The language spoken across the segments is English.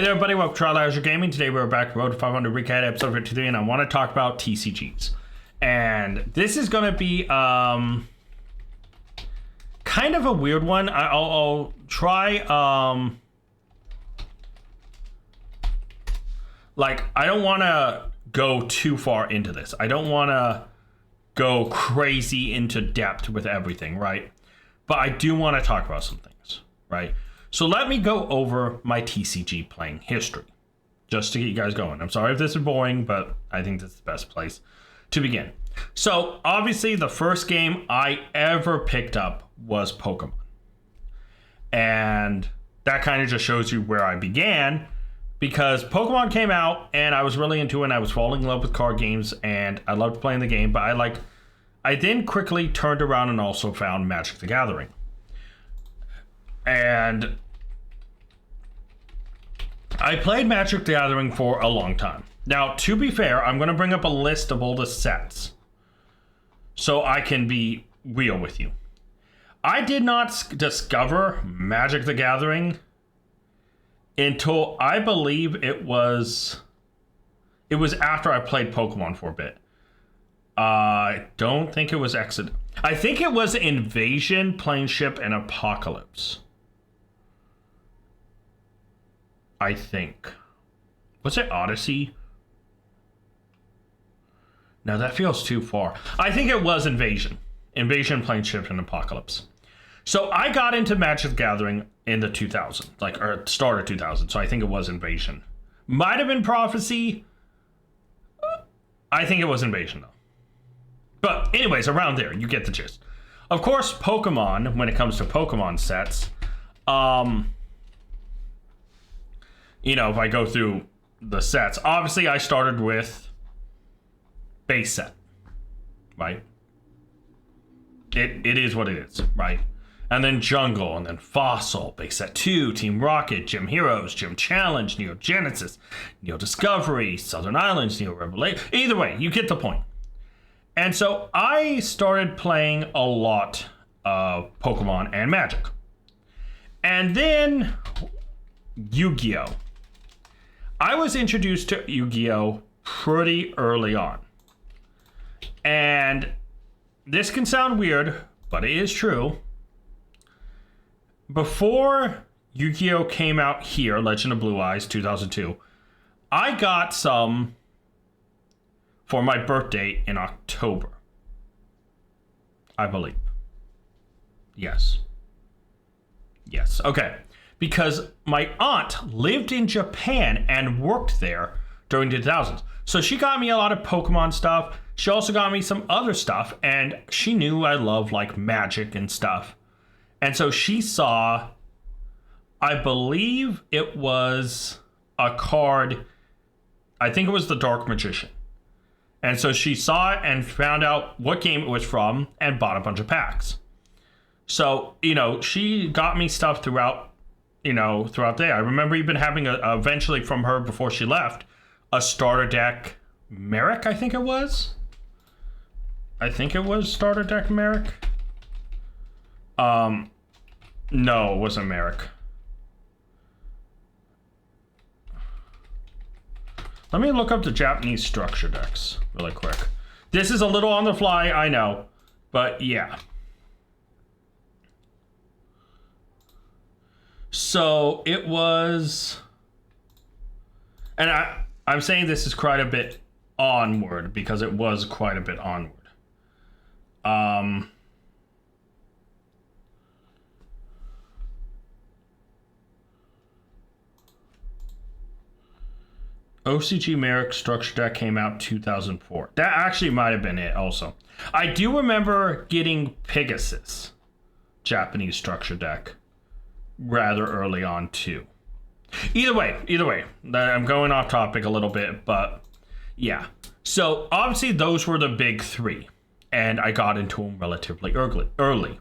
Hey there, everybody. Welcome to Trial Azure Gaming. Today we're back to Road to 500 Recap episode 53, and I want to talk about TCGs. And this is going to be kind of a weird one. I'll try. I don't want to go too far into this. I don't want to go crazy into depth with everything, right? But I do want to talk about some things, right? So let me go over my TCG playing history, just to get you guys going. I'm sorry if this is boring, but I think this is the best place to begin. So obviously the first game I ever picked up was Pokemon. And that kind of just shows you where I began, because Pokemon came out and I was really into it and I was falling in love with card games and I loved playing the game, but I then quickly turned around and also found Magic the Gathering. And I played Magic the Gathering for a long time. Now, to be fair, I'm going to bring up a list of all the sets so I can be real with you. I did not discover Magic the Gathering until I believe it was after I played Pokemon for a bit. I don't think it was Exodus. I think it was Invasion, Planeship, and Apocalypse. I think. Was it Odyssey? No, that feels too far. I think it was Invasion. Invasion, Planeship, and Apocalypse. So I got into Magic the Gathering in the 2000s, or start of 2000. So I think it was Invasion. Might have been Prophecy. I think it was Invasion, though. But anyways, around there, you get the gist. Of course, Pokemon, when it comes to Pokemon sets, if I go through the sets, obviously I started with base set, right? It is what it is, right? And then Jungle, and then Fossil, base set 2, Team Rocket, Gym Heroes, Gym Challenge, Neo Genesis, Neo Discovery, Southern Islands, Neo Revelation. Either way, you get the point. And so I started playing a lot of Pokemon and Magic. And then Yu-Gi-Oh! I was introduced to Yu-Gi-Oh! Pretty early on. And this can sound weird, but it is true. Before Yu-Gi-Oh! Came out here, Legend of Blue Eyes, 2002, I got some for my birthday in October, I believe. Yes. Okay. Because my aunt lived in Japan and worked there during the 2000s. So she got me a lot of Pokemon stuff. She also got me some other stuff. And she knew I love Magic and stuff. And so she saw, I believe it was a card. I think it was the Dark Magician. And so she saw it and found out what game it was from and bought a bunch of packs. So, she got me stuff throughout the day. I remember even having eventually from her before she left, a starter deck Merrick, I think it was. Starter deck Merrick. No, it wasn't Merrick. Let me look up the Japanese structure decks really quick. This is a little on the fly, I know, but yeah. So it was, and I'm saying this is quite a bit onward because it was quite a bit onward. OCG Merrick structure deck came out 2004. That actually might have been it also. I do remember getting Pegasus Japanese structure deck rather early on too. Either way, I'm going off topic a little bit, but yeah. So obviously those were the big three, and I got into them relatively early,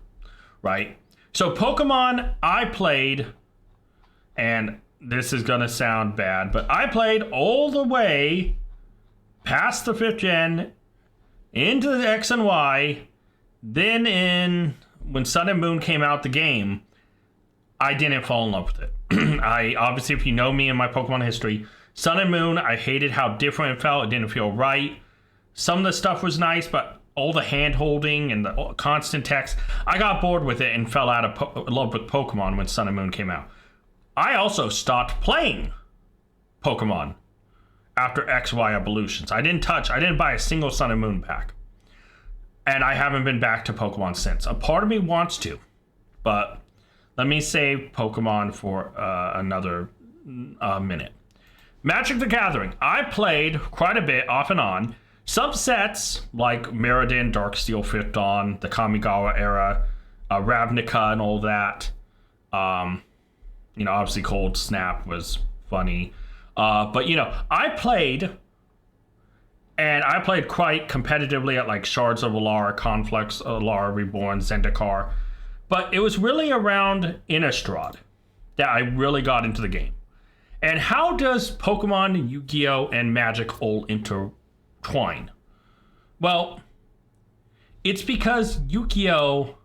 right? So Pokemon I played, and this is gonna sound bad, but I played all the way past the 5th gen into the X and Y. Then when Sun and Moon came out the game, I didn't fall in love with it. I obviously, if you know me and my Pokemon history, Sun and Moon, I hated how different it felt. It didn't feel right. Some of the stuff was nice, but all the hand holding and the constant text, I got bored with it and fell out of love with Pokemon when Sun and Moon came out. I also stopped playing Pokemon after XY Evolutions. I didn't buy a single Sun and Moon pack. And I haven't been back to Pokemon since. A part of me wants to, but let me save Pokemon for another minute. Magic the Gathering. I played quite a bit off and on. Some sets like Mirrodin, Darksteel, Fifth Dawn, the Kamigawa era, Ravnica and all that. Obviously Cold Snap was funny. But I played quite competitively at like Shards of Alara, Conflux, Alara Reborn, Zendikar. But it was really around Innistrad that I really got into the game. And how does Pokemon, Yu-Gi-Oh, and Magic all intertwine? Well, it's because Yu-Gi-Oh...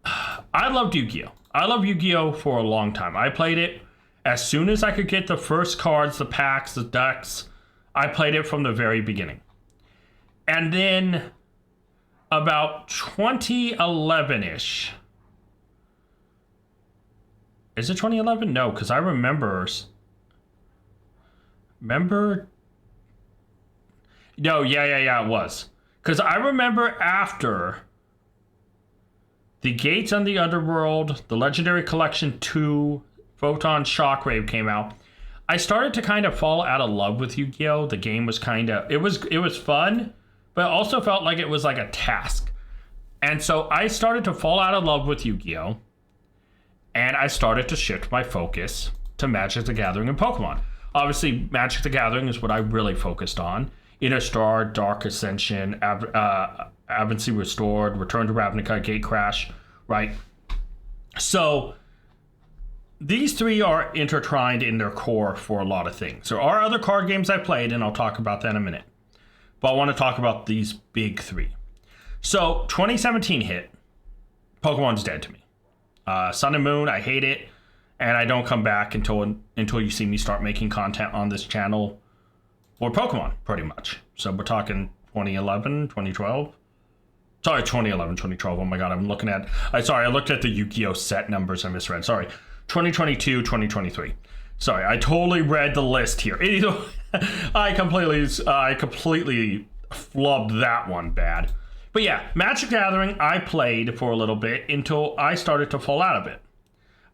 I loved Yu-Gi-Oh. I loved Yu-Gi-Oh for a long time. I played it as soon as I could get the first cards, the packs, the decks. I played it from the very beginning. And then about 2011-ish... Is it 2011? No, because I remember... No, yeah, it was. Because I remember after the Gates on the Underworld, the Legendary Collection 2, Photon Shockwave came out, I started to kind of fall out of love with Yu-Gi-Oh! The game was kind of... It was fun, but it also felt like it was like a task. And so I started to fall out of love with Yu-Gi-Oh! And I started to shift my focus to Magic the Gathering and Pokemon. Obviously, Magic the Gathering is what I really focused on. Innistrad, Dark Ascension, Advancy Restored, Return to Ravnica, Gate Crash, right? So, these three are intertwined in their core for a lot of things. There are other card games I played, and I'll talk about that in a minute. But I want to talk about these big three. So, 2017 hit. Pokemon's dead to me. Sun and Moon, I hate it, and I don't come back until you see me start making content on this channel for Pokemon, pretty much. So we're talking 2011, 2012. Sorry, 2011, 2012. Oh my god, I looked at the Yu-Gi-Oh! Set numbers I misread. Sorry, 2022, 2023. Sorry, I totally read the list here. I completely flubbed that one bad. But yeah, Magic Gathering, I played for a little bit until I started to fall out of it.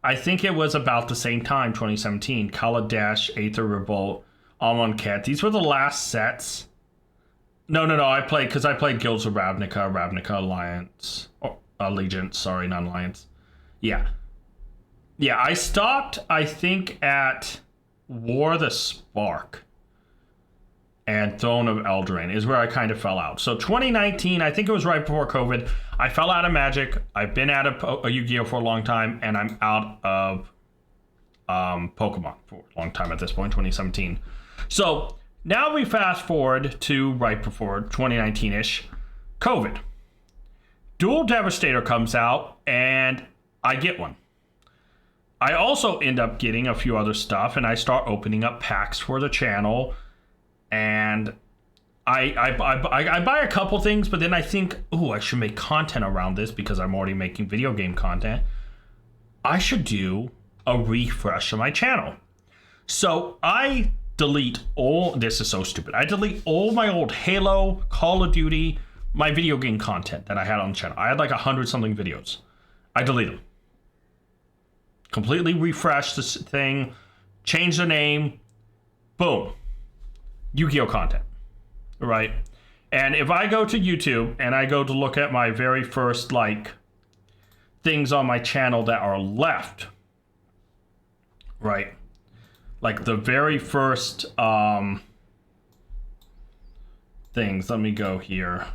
I think it was about the same time, 2017. Kaladesh, Aether Revolt, Amonkhet. These were the last sets. No, I played Guilds of Ravnica, Ravnica Alliance, or Allegiance, sorry, not Alliance. Yeah, I stopped, I think, at War the Spark. And Throne of Eldraine is where I kind of fell out. So 2019, I think it was right before COVID, I fell out of Magic. I've been out of Yu-Gi-Oh! For a long time, and I'm out of Pokemon for a long time at this point, 2017. So now we fast forward to right before 2019-ish, COVID. Dual Devastator comes out, and I get one. I also end up getting a few other stuff, and I start opening up packs for the channel. And I buy a couple things, but then I think, I should make content around this because I'm already making video game content. I should do a refresh of my channel. So I delete this is so stupid. I delete all my old Halo, Call of Duty, my video game content that I had on the channel. I had like 100-something videos. I delete them. Completely refresh this thing, change the name, boom. Yu-Gi-Oh! Content, right? And if I go to YouTube and I go to look at my very first, things on my channel that are left, right? Like the very first things. Let me go here.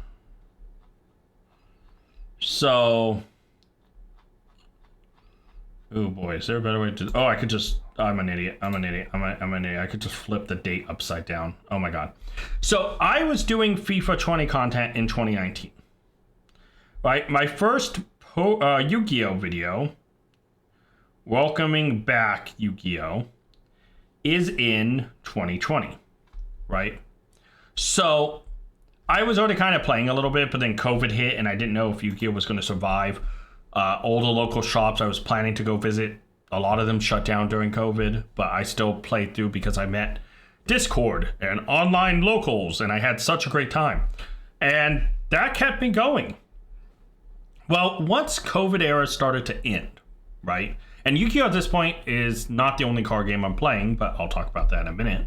So... Oh boy, is there a better way to... Oh, I could just... I'm an idiot. I'm an idiot. I could just flip the date upside down. Oh my god. So I was doing FIFA 20 content in 2019. Right? My first Yu-Gi-Oh! Video welcoming back Yu-Gi-Oh! Is in 2020, right? So I was already kind of playing a little bit, but then COVID hit and I didn't know if Yu-Gi-Oh! Was going to survive. All the local shops I was planning to go visit, a lot of them shut down during COVID, but I still played through because I met Discord and online locals and I had such a great time. And that kept me going. Well, once COVID era started to end, right? And Yu-Gi-Oh! At this point is not the only card game I'm playing, but I'll talk about that in a minute.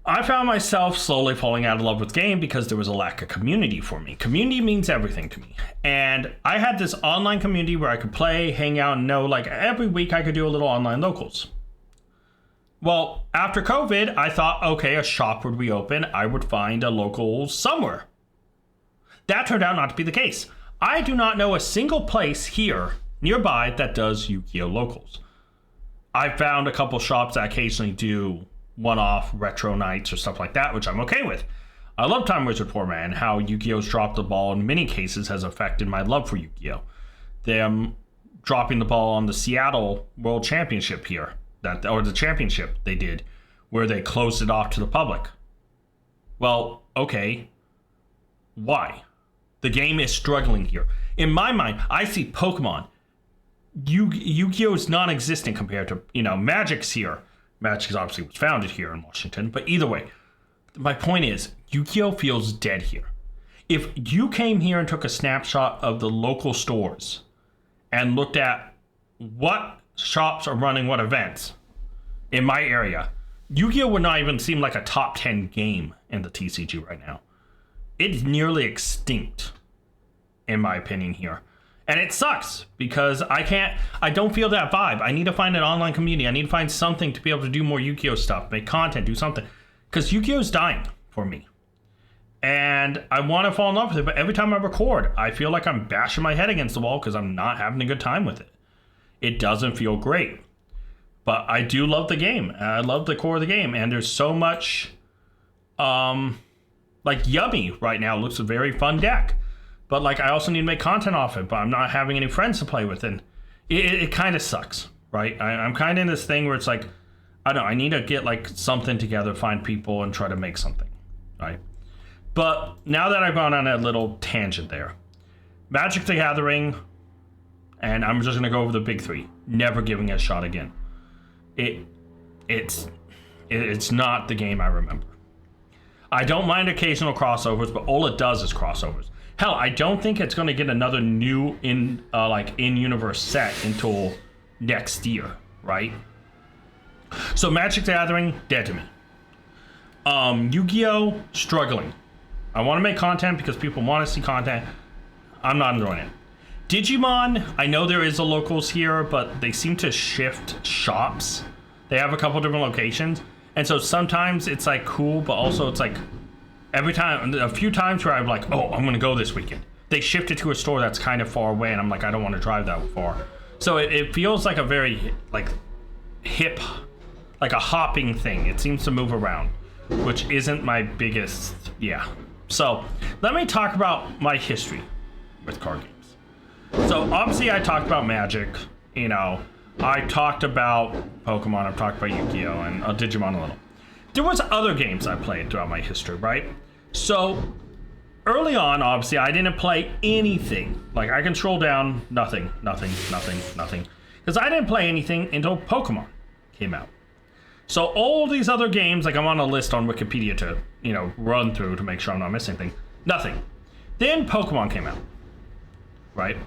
I found myself slowly falling out of love with the game because there was a lack of community for me. Community means everything to me. And I had this online community where I could play, hang out, and know like every week I could do a little online locals. Well, after COVID, I thought, okay, a shop would reopen. I would find a local somewhere. That turned out not to be the case. I do not know a single place here nearby that does Yu-Gi-Oh! Locals. I found a couple shops that occasionally do one-off retro nights or stuff like that, which I'm okay with. I love Time Wizard format and how Yu-Gi-Oh's dropped the ball in many cases has affected my love for Yu-Gi-Oh! Them dropping the ball on the Seattle World Championship here, or the championship they did, where they closed it off to the public. Well, okay. Why? The game is struggling here. In my mind, I see Pokemon. Yu-Gi-Oh! Is non-existent compared to, Magic's here. Magic obviously was founded here in Washington, but either way, my point is, Yu-Gi-Oh! Feels dead here. If you came here and took a snapshot of the local stores and looked at what shops are running what events in my area, Yu-Gi-Oh! Would not even seem like a top 10 game in the TCG right now. It's nearly extinct, in my opinion here. And it sucks because I don't feel that vibe. I need to find an online community. I need to find something to be able to do more Yu-Gi-Oh! Stuff, make content, do something. Because Yu-Gi-Oh! Is dying for me. And I want to fall in love with it, but every time I record, I feel like I'm bashing my head against the wall because I'm not having a good time with it. It doesn't feel great. But I do love the game. I love the core of the game. And there's so much, like Yummy right now looks a very fun deck. But like I also need to make content off it, but I'm not having any friends to play with, and it kind of sucks, right? I'm kind of in this thing where it's like, I don't know, I need to get like something together, find people, and try to make something, right? But now that I've gone on a little tangent there, Magic the Gathering, and I'm just gonna go over the big three. Never giving it a shot again. It's not the game I remember. I don't mind occasional crossovers, but all it does is crossovers. Hell, I don't think it's going to get another new in-universe set until next year, right? So Magic the Gathering, dead to me. Yu-Gi-Oh! Struggling. I want to make content because people want to see content. I'm not enjoying it. Digimon, I know there is a locals here, but they seem to shift shops. They have a couple different locations. And so sometimes it's like cool, but also it's like a few times where I'm like, oh, I'm going to go this weekend. They shift it to a store that's kind of far away, and I'm like, I don't want to drive that far. So it feels like a very hip, like a hopping thing. It seems to move around, which isn't my biggest, So let me talk about my history with card games. So obviously I talked about Magic, I talked about Pokemon, I've talked about Yu-Gi-Oh! And Digimon a little. There was other games I played throughout my history, right? So early on, obviously, I didn't play anything. Like, I can scroll down, nothing. Because I didn't play anything until Pokemon came out. So all these other games, like I'm on a list on Wikipedia to, run through to make sure I'm not missing anything. Nothing. Then Pokemon came out, right?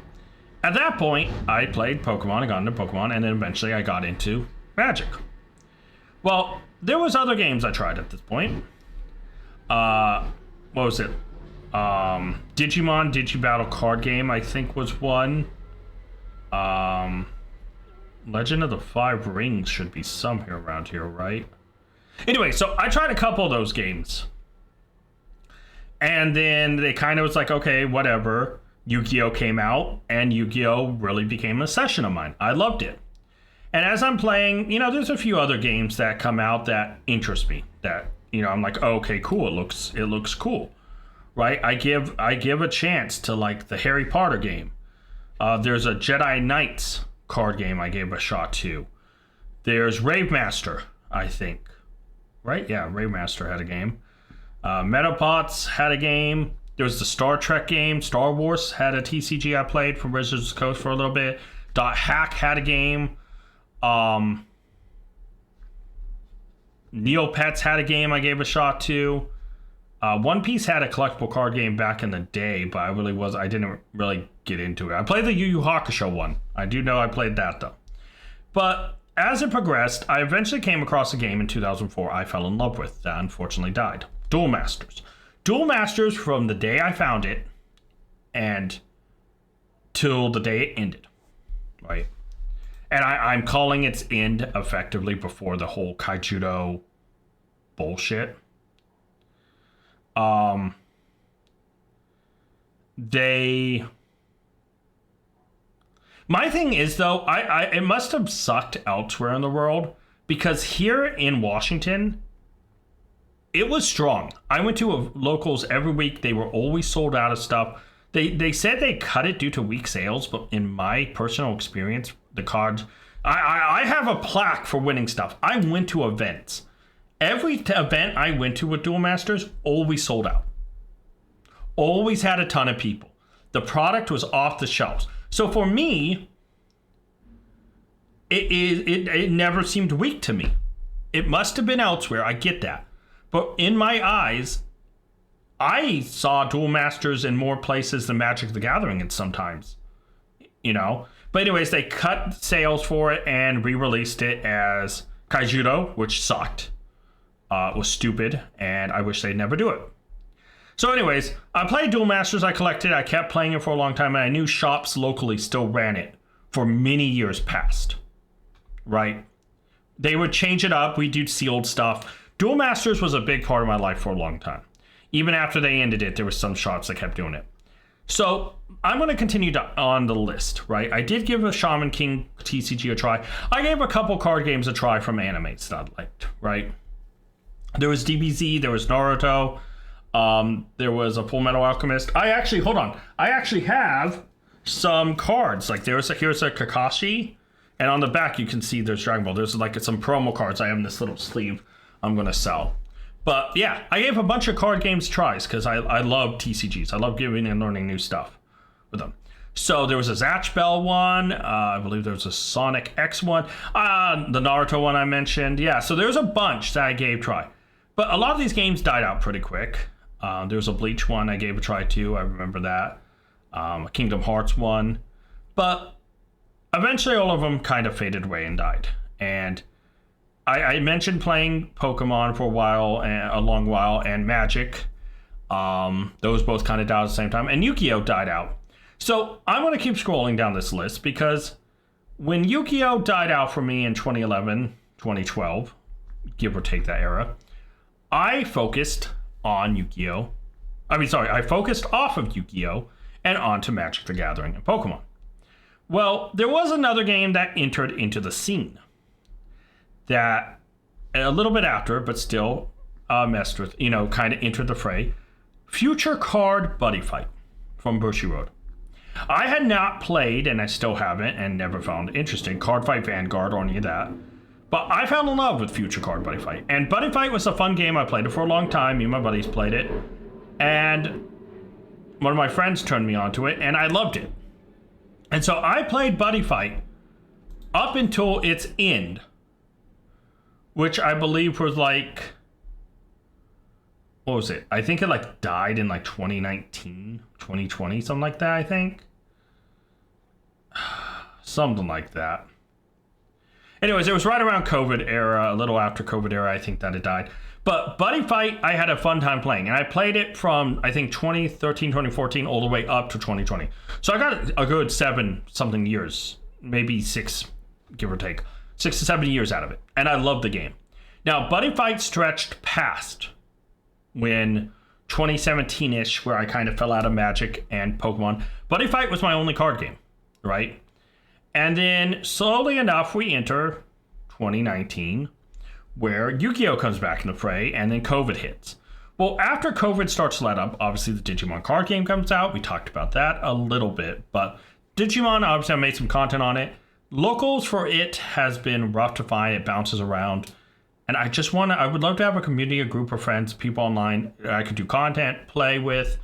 At that point, I played Pokemon, I got into Pokemon, and then eventually I got into Magic. Well, there was other games I tried at this point. What was it? Digimon Digibattle card game, I think was one. Legend of the Five Rings should be somewhere around here, right? Anyway, so I tried a couple of those games. And then they kind of was like, okay, whatever. Yu-Gi-Oh! Came out, and Yu-Gi-Oh! Really became a session of mine. I loved it. And as I'm playing, there's a few other games that come out that interest me. That, I'm like, oh, okay, cool. It looks cool, right? I give a chance to like the Harry Potter game. There's a Jedi Knights card game I gave a shot to. There's Rave Master, I think. Right? Yeah, Rave Master had a game. Metapods had a game. There was the Star Trek game. Star Wars had a TCG I played from Wizards of the Coast for a little bit. Hack had a game. Neopets had a game I gave a shot to. One Piece had a collectible card game back in the day, but I didn't really get into it. I played the Yu Yu Hakusho one. I do know I played that though. But as it progressed, I eventually came across a game in 2004 I fell in love with that unfortunately died. Duel Masters. Duel Masters, from the day I found it and till the day it ended, right? And I'm calling its end effectively before the whole Kaijudo bullshit. My thing is though, it must have sucked elsewhere in the world, because here in Washington, it was strong. I went to locals every week. They were always sold out of stuff. They said they cut it due to weak sales, but in my personal experience, the cards, I have a plaque for winning stuff. I went to events. Every event I went to with Duel Masters always sold out. Always had a ton of people. The product was off the shelves. So for me, it never seemed weak to me. It must have been elsewhere. I get that. But in my eyes, I saw Duel Masters in more places than Magic the Gathering and sometimes, you know. But anyways, they cut sales for it and re-released it as Kaijudo, which sucked. Was stupid, and I wish they'd never do it. So anyways, I played Duel Masters, I collected, I kept playing it for a long time, and I knew shops locally still ran it for many years past, right? They would change it up, we do sealed stuff. Duel Masters was a big part of my life for a long time. Even after they ended it, there were some shops that kept doing it. So I'm going to continue on the list, right? I did give a Shaman King TCG a try. I gave a couple card games a try from animes that I liked, right? There was DBZ, there was Naruto, there was a Full Metal Alchemist. I actually have some cards. Like here's a Kakashi, and on the back you can see there's Dragon Ball. There's like some promo cards I have in this little sleeve I'm going to sell. But yeah, I gave a bunch of card games tries because I love TCGs. I love giving and learning new stuff with them. So there was a Zatch Bell one. I believe there was a Sonic X one. The Naruto one I mentioned. Yeah, so there's a bunch that I gave try. But a lot of these games died out pretty quick. There was a Bleach one I gave a try too. I remember that. A Kingdom Hearts one. But eventually all of them kind of faded away and died. And I mentioned playing Pokemon for a long while, and Magic. Those both kind of died at the same time. And Yu-Gi-Oh! Died out. So I'm going to keep scrolling down this list because when Yu-Gi-Oh! Died out for me in 2011, 2012, give or take that era, I focused on Yu-Gi-Oh! I focused off of Yu-Gi-Oh! And onto Magic the Gathering and Pokemon. Well, there was another game that entered into the scene that a little bit after, but still messed with, kind of entered the fray. Future Card Buddy Fight from Bushiroad. I had not played, and I still haven't, and never found interesting, Card Fight Vanguard or any of that. But I fell in love with Future Card Buddy Fight. And Buddy Fight was a fun game. I played it for a long time. Me and my buddies played it. And one of my friends turned me onto it, and I loved it. And so I played Buddy Fight up until its end, which I believe was like, what was it? I think it died in 2019, 2020, something like that, I think. Something like that. Anyways, it was right around COVID era, a little after COVID era, I think that it died. But Buddy Fight, I had a fun time playing. And I played it from, I think, 2013, 2014, all the way up to 2020. So I got a good 7-something years, maybe 6, give or take, 6 to 7 years out of it. And I loved the game. Now, Buddy Fight stretched past when 2017-ish, where I kind of fell out of Magic and Pokemon. Buddy Fight was my only card game, right? And then, slowly enough, we enter 2019, where Yu-Gi-Oh! Comes back in the fray, and then COVID hits. Well, after COVID starts to let up, obviously the Digimon card game comes out. We talked about that a little bit, but Digimon, obviously I made some content on it. Locals for it has been rough to find. It bounces around. And I would love to have a community, a group of friends, people online I could do content, play with,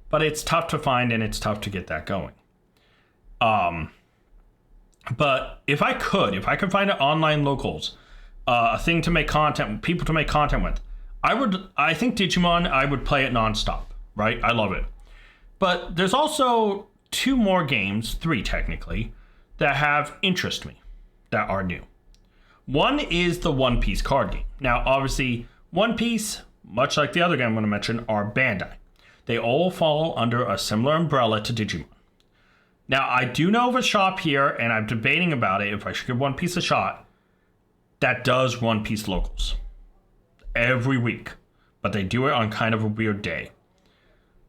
but it's tough to find and it's tough to get that going. But if I could find an online locals, a thing to make content, people to make content with, I think Digimon, I would play it nonstop, right? I love it. But there's also 2 more games, 3 technically, that have interest me, that are new. One is the One Piece card game. Now, obviously, One Piece, much like the other game I'm going to mention, are Bandai. They all fall under a similar umbrella to Digimon. Now, I do know of a shop here, and I'm debating about it if I should give One Piece a shot, that does One Piece locals every week. But they do it on kind of a weird day.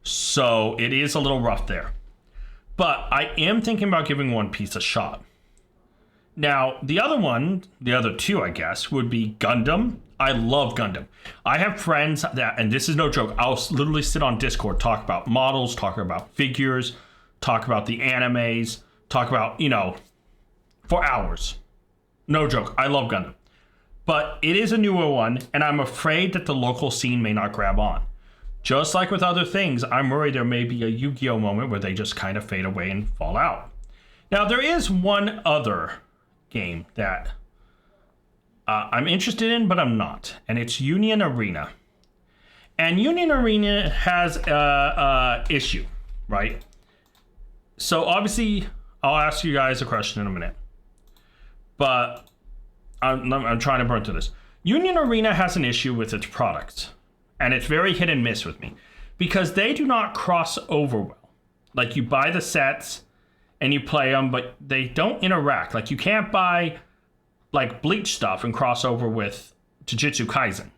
So it is a little rough there. But I am thinking about giving One Piece a shot. Now, the other 2, I guess, would be Gundam. I love Gundam. I have friends that, and this is no joke, I'll literally sit on Discord, talk about models, talk about figures, talk about the animes, talk about, for hours. No joke, I love Gundam. But it is a newer one, and I'm afraid that the local scene may not grab on. Just like with other things, I'm worried there may be a Yu-Gi-Oh moment where they just kind of fade away and fall out. Now, there is one other game that I'm interested in, but I'm not, and it's Union Arena. And Union Arena has a issue, right? So obviously, I'll ask you guys a question in a minute, but I'm trying to burn through this. Union Arena has an issue with its products, and it's very hit and miss with me, because they do not cross over well. Like, you buy the sets and you play them, but they don't interact. Like, you can't buy like Bleach stuff and cross over with Jujutsu Kaisen.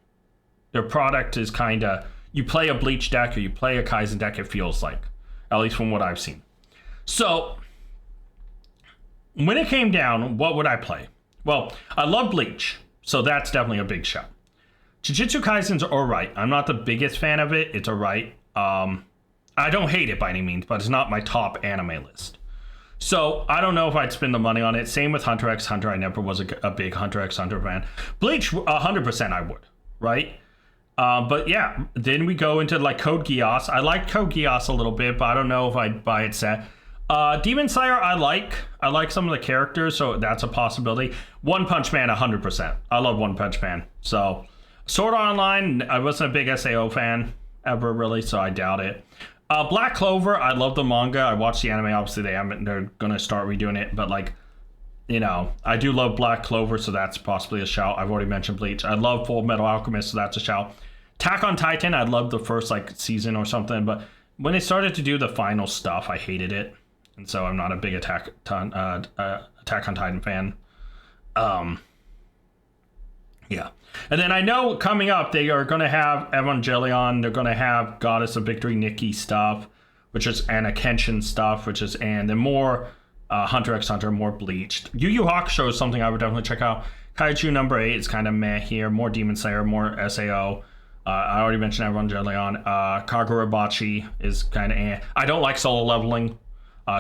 Their product is kind of, you play a Bleach deck or you play a Kaisen deck, it feels like, at least from what I've seen. So when it came down, what would I play? Well, I love Bleach, so that's definitely a big shot. Jujutsu Kaisen's alright. I'm not the biggest fan of it. It's alright. I don't hate it by any means, but it's not my top anime list. So I don't know if I'd spend the money on it. Same with Hunter x Hunter. I never was a big Hunter x Hunter fan. Bleach, 100% I would, right? But yeah, then we go into like Code Geass. I like Code Geass a little bit, but I don't know if I'd buy it set. Demon Slayer, I like some of the characters, so that's a possibility. One Punch Man, 100%. I love One Punch Man. So Sword Art Online, I wasn't a big SAO fan ever, really, so I doubt it. Black Clover, I love the manga. I watched the anime. Obviously, they're gonna start redoing it, but like, I do love Black Clover, so that's possibly a shout. I've already mentioned Bleach. I love Full Metal Alchemist, so that's a shout. Attack on Titan, I loved the first like season or something, but when they started to do the final stuff, I hated it, and so I'm not a big Attack on Titan fan. Yeah. And then I know coming up, they are going to have Evangelion. They're going to have Goddess of Victory Nikki stuff, which is Anna Kenshin stuff, and then more Hunter x Hunter, more Bleached. Yu Yu Hakusho is something I would definitely check out. Kaiju number 8 is kind of meh here. More Demon Slayer, more SAO. I already mentioned Evangelion. Kagurabachi is kind of eh. I don't like solo leveling.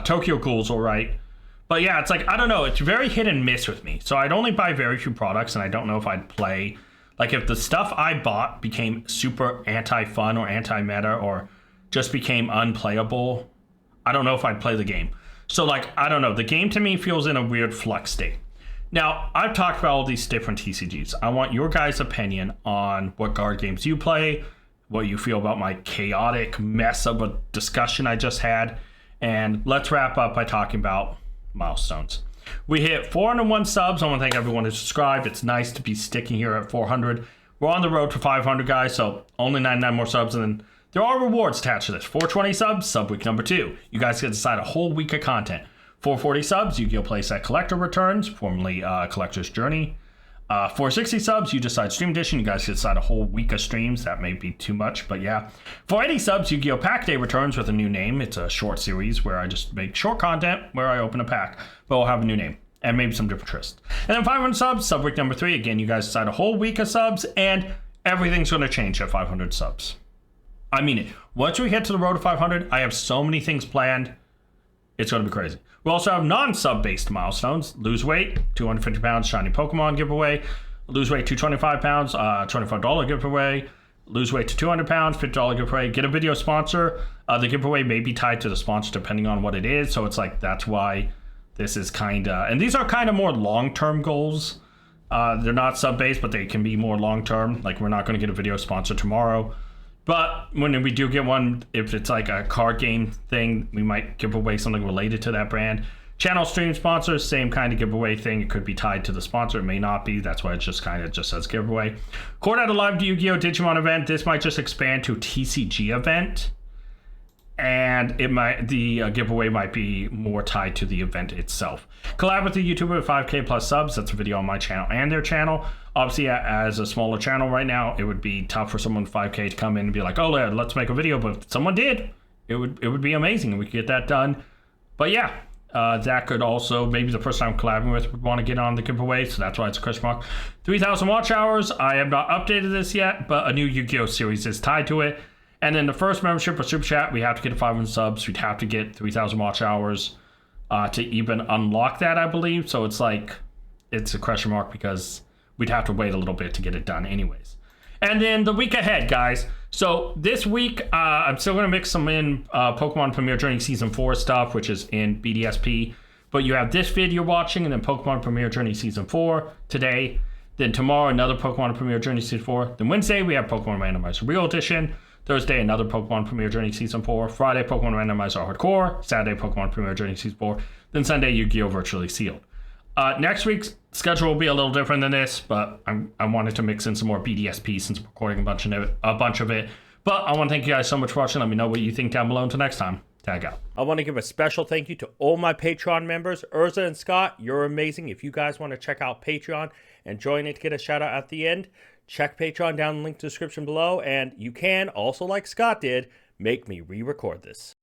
Tokyo Ghoul's alright. But yeah, it's like, I don't know. It's very hit and miss with me. So I'd only buy very few products, and I don't know if I'd play. Like, if the stuff I bought became super anti-fun or anti-meta or just became unplayable, I don't know if I'd play the game. So, like, I don't know. The game to me feels in a weird flux state. Now, I've talked about all these different TCGs. I want your guys' opinion on what card games you play, what you feel about my chaotic mess of a discussion I just had, and let's wrap up by talking about milestones. We hit 401 subs. I want to thank everyone who subscribed. It's nice to be sticking here at 400. We're on the road to 500, guys, so only 99 more subs, and then there are rewards attached to this. 420 subs, sub week number 2. You guys get to decide a whole week of content. 440 subs, Yu-Gi-Oh! Playset Collector returns, formerly Collector's Journey. 460 subs, you decide Stream Edition. You guys can decide a whole week of streams. That may be too much, but yeah. 480 subs, Yu-Gi-Oh! Pack Day returns with a new name. It's a short series where I just make short content where I open a pack, but we'll have a new name and maybe some different twists. And then 500 subs, sub week number 3. Again, you guys decide a whole week of subs, and everything's going to change at 500 subs. I mean it. Once we get to the road to 500, I have so many things planned. It's going to be crazy. We also have non-sub based milestones. Lose weight, 250 pounds, shiny Pokemon giveaway. Lose weight to 25 pounds, $25 giveaway. Lose weight to 200 pounds, $50 giveaway. Get a video sponsor. The giveaway may be tied to the sponsor depending on what it is. So it's like, that's why this is kind of, and these are kind of more long-term goals. They're not sub-based, but they can be more long-term. Like, we're not going to get a video sponsor tomorrow. But when we do get one, if it's like a card game thing, we might give away something related to that brand. Channel stream sponsors, same kind of giveaway thing. It could be tied to the sponsor. It may not be. That's why it just kind of just says giveaway. Court at a live Yu-Gi-Oh! Digimon event. This might just expand to TCG event. And the giveaway might be more tied to the event itself. Collab with the YouTuber with 5K plus subs. That's a video on my channel and their channel. Obviously, as a smaller channel right now, it would be tough for someone with 5K to come in and be like, oh, let's make a video. But if someone did, it would be amazing, and we could get that done. But yeah, that could also, maybe the person I'm collabing with would want to get on the giveaway, so that's why it's a question mark. 3,000 watch hours. I have not updated this yet, but a new Yu-Gi-Oh! Series is tied to it. And then the first membership or super chat, we have to get 500 subs. We'd have to get 3,000 watch hours to even unlock that, I believe. So it's like, it's a question mark because we'd have to wait a little bit to get it done anyways. And then the week ahead, guys. So this week, I'm still going to mix some in Pokemon Premier Journey Season 4 stuff, which is in BDSP. But you have this vid you're watching, and then Pokemon Premier Journey Season 4 today. Then tomorrow, another Pokemon Premier Journey Season 4. Then Wednesday, we have Pokemon Randomizer Real Edition. Thursday, another Pokemon Premier Journey Season 4. Friday, Pokemon Randomizer Hardcore. Saturday, Pokemon Premier Journey Season 4. Then Sunday, Yu-Gi-Oh! Virtually Sealed. Next week's schedule will be a little different than this, but I wanted to mix in some more BDSP since I'm recording a bunch of it. But I want to thank you guys so much for watching. Let me know what you think down below. Until next time, tag out. I want to give a special thank you to all my Patreon members. Urza and Scott, you're amazing. If you guys want to check out Patreon and join it to get a shout out at the end, check Patreon down in the link description below. And you can also, like Scott did, make me re-record this.